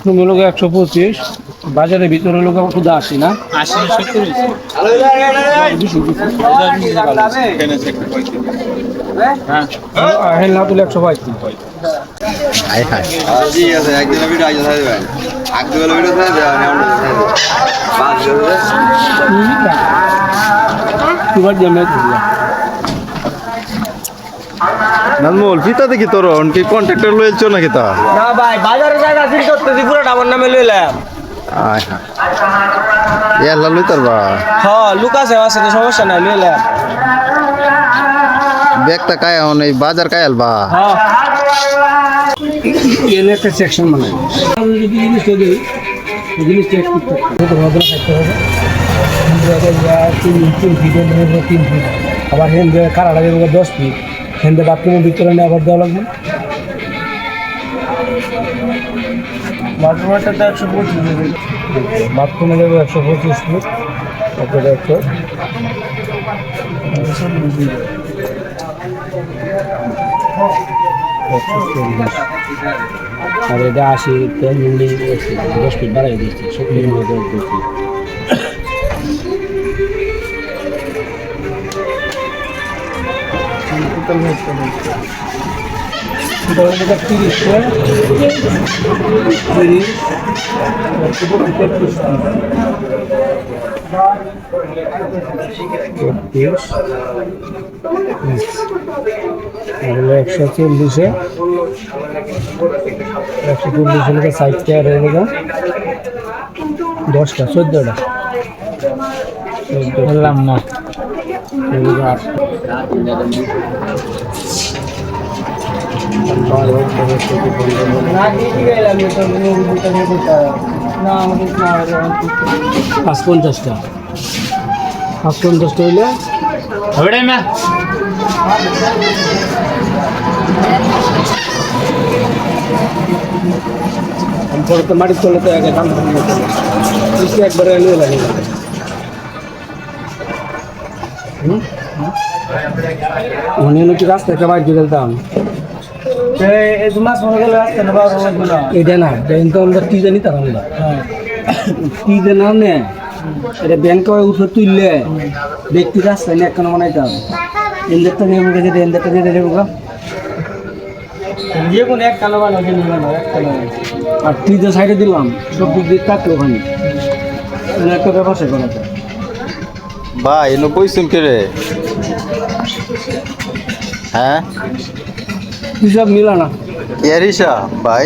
Mushroom হলো 125, বাজারের ভিতরে হলো খুদা 80 না? 80 70 হ্যাঁ না তুলে 135। হাই হাই ঠিক আছে একদিনের ভিডিও আইজা থাকবেন আগবেলা ভিডিও থাকবে পাঁচ তোমার জন্য নাজমুল ফিতা দেখি তোর কি কন্ট্রাক্টর লইছো নাকি তা না ভাই বাজারে জায়গা সিল করতেছি পুরোটা আমার নামে লইলাম। আয় হ্যাঁ ইয়াল্লা লই তোর বা হ্যাঁ লুক আছে তো সমস্যা নাই লইলাম। ব্যাগটা কায় এখন এই বাজার কায়াল বা হ্যাঁ এর একটা সেকশন মানে জিনিসটা দিই জিনিসটা একটু খাইতে হবে। 3 ফিট আবার হেন্দে কারাটা দেবো 10 ফিট হেন্দে বাথরুমের ভিতরে নিয়ে আবার দেওয়া লাগবে। বাথরুমটা তো 125 বাথরুমে দেবো 125 ফিট তারপরে আর এটা 80 10 ফিট বাড়াই দিচ্ছি 70 মধ্যে দিচ্ছি। এটা 30 140 140 সাইডটা রয়ে গেল 10টা 14টা বললাম না পাঁচ 50টা হইলে হবে না পরে তো মাটির তলে তো দাম একবারে নিয়ে লাগে মনে হলো কি রাস্তা একটা বাইর দিয়ে দিতাম মাছ মনে গেলে আসতে না এটা না তো আমরা কি জানি তার আমরা কি জানা নে এটা ব্যাংকে উঠে তুললে ব্যক্তি রাস্তায় নিয়ে একখানা বানাইতাম এনদেরটা নিয়ে মুখে যেতে এনদেরটা দিয়ে দেবো যে কোনো এক কালো বানো এক কালো আর তুই যে সাইডে দিলাম সব দিক দিয়ে থাকলো ওখানে একটা ব্যবসা করা যায়। ভাই এনো বইছুন কে রে হ্যাঁ হিসাব মিলা না এরিসা ভাই